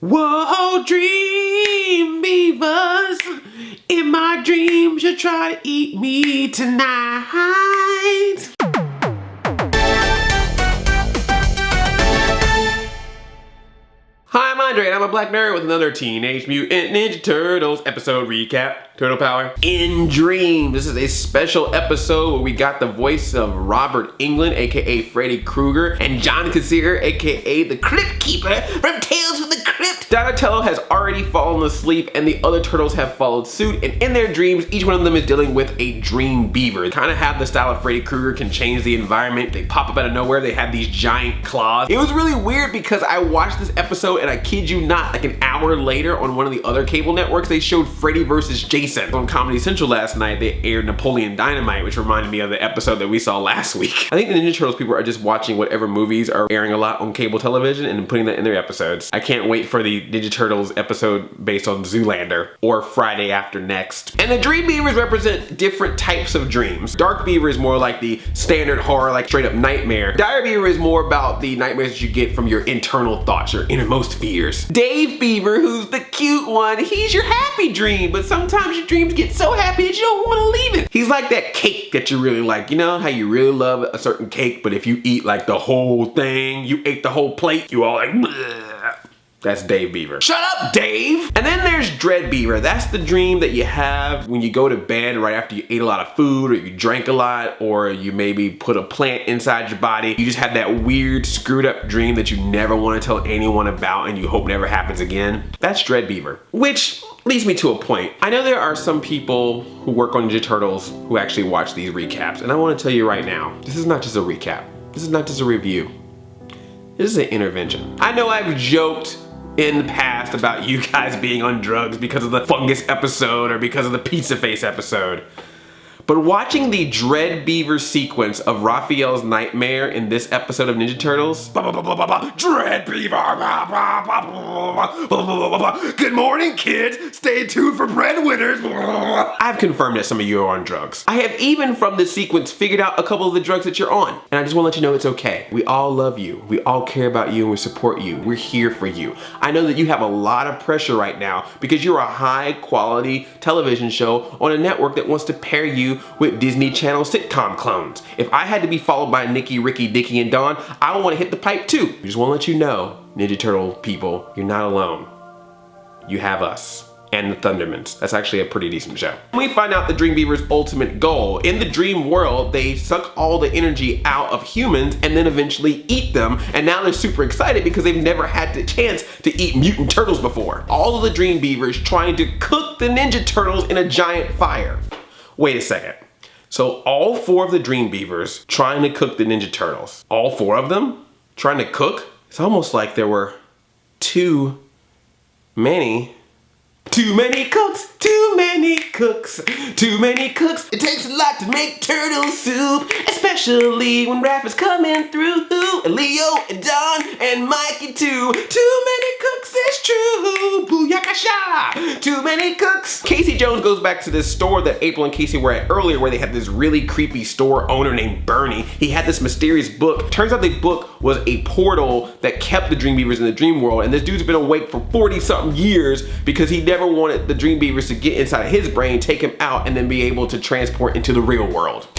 Whoa, dream beavers, in my dreams you try to eat me tonight. Hi, I'm Andre, and I'm a black nerd with another Teenage Mutant Ninja Turtles episode recap. Turtle Power. In Dream. This is a special episode where we got the voice of Robert Englund, aka Freddy Krueger, and John Kassir, aka the Crypt Keeper from Tales from the Crypt. Donatello has already fallen asleep, and the other turtles have followed suit, and in their dreams, each one of them is dealing with a dream beaver. They kind of have the style of Freddy Krueger, can change the environment. They pop up out of nowhere. They have these giant claws. It was really weird because I watched this episode, and I kid you not, like an hour later on one of the other cable networks, they showed Freddy vs. Jason. On Comedy Central last night, they aired Napoleon Dynamite, which reminded me of the episode that we saw last week. I think the Ninja Turtles people are just watching whatever movies are airing a lot on cable television and putting that in their episodes. I can't wait for the Ninja Turtles episode based on Zoolander or Friday After Next. And the Dream Beavers represent different types of dreams. Dark Beaver is more like the standard horror, like straight up nightmare. Dire Beaver is more about the nightmares that you get from your internal thoughts, your innermost fears. Dave Beaver, who's the cute one, he's your happy dream, but sometimes your dreams get so happy that you don't want to leave it. He's like that cake that you really like. You know how you really love a certain cake, but if you eat like the whole thing, you ate the whole plate, you all like, bleh. That's Dave Beaver. Shut up, Dave! And then there's Dread Beaver. That's the dream that you have when you go to bed right after you ate a lot of food, or you drank a lot, or you maybe put a plant inside your body. You just have that weird, screwed up dream that you never want to tell anyone about and you hope never happens again. That's Dread Beaver. Which leads me to a point. I know there are some people who work on Ninja Turtles who actually watch these recaps, and I want to tell you right now, this is not just a recap. This is not just a review. This is an intervention. I know I've joked in the past about you guys being on drugs because of the fungus episode or because of the pizza face episode. But watching the Dread Beaver sequence of Raphael's nightmare in this episode of Ninja Turtles, Dread Beaver, good morning kids, stay tuned for breadwinners. I've confirmed that some of you are on drugs. I have even from this sequence figured out a couple of the drugs that you're on. And I just want to let you know it's okay. We all love you. We all care about you and we support you. We're here for you. I know that you have a lot of pressure right now because you're a high quality television show on a network that wants to pair you with Disney Channel sitcom clones. If I had to be followed by Nikki, Ricky, Dickie, and Dawn, I would want to hit the pipe too. I just want to let you know, Ninja Turtle people, you're not alone. You have us. And the Thundermans. That's actually a pretty decent show. We find out the Dream Beaver's ultimate goal. In the dream world, they suck all the energy out of humans and then eventually eat them. And now they're super excited because they've never had the chance to eat mutant turtles before. All of the Dream Beavers trying to cook the Ninja Turtles in a giant fire. Wait a second. So all four of the Dream Beavers trying to cook the Ninja Turtles. All four of them trying to cook? It's almost like there were too many cooks, too many cooks, too many cooks. It takes a lot to make turtle soup, especially when RAPH'S coming through. And Leo and Don and Mikey too. Too many cooks, it's true. Booyakasha. Too many cooks. Casey Jones goes back to this store that April and Casey were at earlier where they had this really creepy store owner named Bernie. He had this mysterious book. Turns out the book was a portal that kept the Dream Beavers in the dream world. And this dude's been awake for 40-something years because he never wanted the Dream Beavers to get inside of his brain, take him out, and then be able to transport into the real world.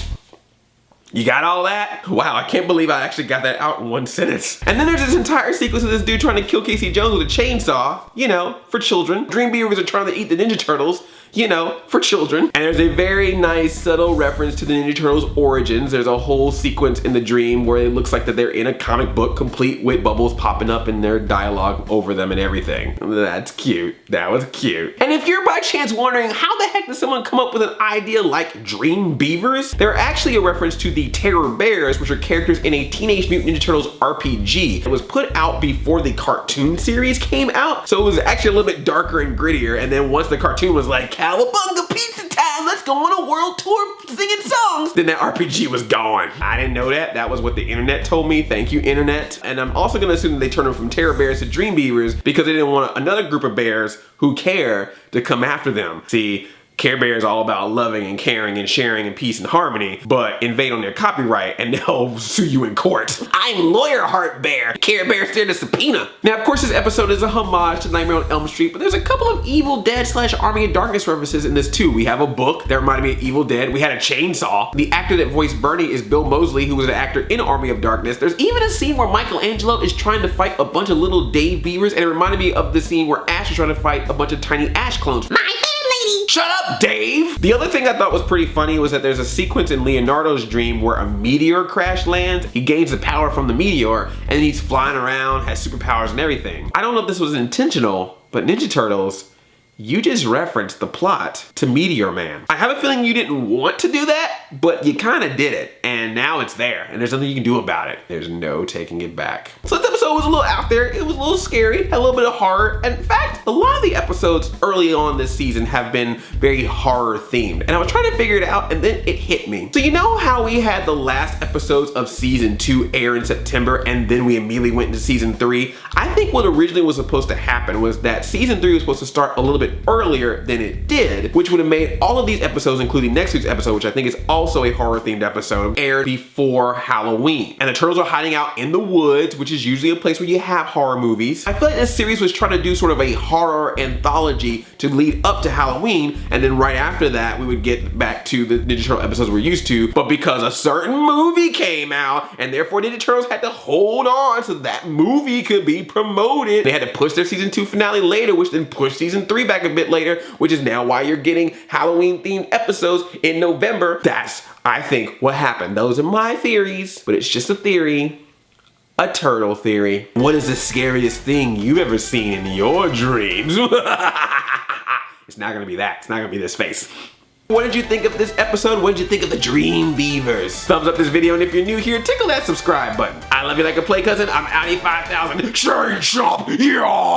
You got all that? Wow, I can't believe I actually got that out in one sentence. And then there's this entire sequence of this dude trying to kill Casey Jones with a chainsaw, you know, for children. Dream Beavers are trying to eat the Ninja Turtles, you know, for children. And there's a very nice subtle reference to the Ninja Turtles' origins. There's a whole sequence in the dream where it looks like that they're in a comic book complete with bubbles popping up and their dialogue over them and everything. That's cute. That was cute. And if you're by chance wondering how the heck did someone come up with an idea like Dream Beavers, they're actually a reference to the Terror Bears, which are characters in a Teenage Mutant Ninja Turtles RPG. It was put out before the cartoon series came out, so it was actually a little bit darker and grittier. And then once the cartoon was like, Cowabunga pizza time, let's go on a world tour singing songs, then that RPG was gone. I didn't know that. That was what the internet told me. Thank you, internet. And I'm also gonna assume that they turned them from Terror Bears to Dream Beavers because they didn't want another group of bears who care to come after them. See, Care Bear is all about loving and caring and sharing and peace and harmony, but invade on their copyright and they'll sue you in court. I'm Lawyer Heart Bear. Care Bear's there to subpoena. Now, of course, this episode is a homage to Nightmare on Elm Street, but there's a couple of Evil Dead / Army of Darkness references in this too. We have a book that reminded me of Evil Dead. We had a chainsaw. The actor that voiced Bernie is Bill Moseley, who was an actor in Army of Darkness. There's even a scene where Michelangelo is trying to fight a bunch of little Dave Beavers, and it reminded me of the scene where Ash is trying to fight a bunch of tiny Ash clones. Shut up, Dave! The other thing I thought was pretty funny was that there's a sequence in Leonardo's dream where a meteor crash lands. He gains the power from the meteor, and he's flying around, has superpowers and everything. I don't know if this was intentional, but Ninja Turtles, you just referenced the plot to Meteor Man. I have a feeling you didn't want to do that, but you kind of did it, and now it's there, and there's nothing you can do about it. There's no taking it back. So this episode was a little out there. It was a little scary, had a little bit of horror. And in fact, a lot of the episodes early on this season have been very horror themed, and I was trying to figure it out, and then it hit me. So you know how we had the last episodes of season 2 air in September, and then we immediately went into season 3? I think what originally was supposed to happen was that season 3 was supposed to start a little bit earlier than it did, which would have made all of these episodes, including next week's episode, which I think is also a horror themed episode, aired before Halloween. And the turtles are hiding out in the woods, which is usually a place where you have horror movies. I feel like this series was trying to do sort of a horror anthology to lead up to Halloween, and then right after that we would get back to the Ninja Turtle episodes we're used to. But because a certain movie came out, and therefore Ninja Turtles had to hold on so that movie could be promoted, they had to push their season 2 finale later, which then pushed season 3 back a bit later, which is now why you're getting Halloween themed episodes in November. That's, I think, what happened. Those are my theories, but it's just a theory. A turtle theory. What is the scariest thing you've ever seen in your dreams? It's not gonna be that. It's not gonna be this face. What did you think of this episode? What did you think of the Dream Beavers? Thumbs up this video, and if you're new here, tickle that subscribe button. I love you like a play cousin. I'm Audi 5000. Chain Shop, yeah!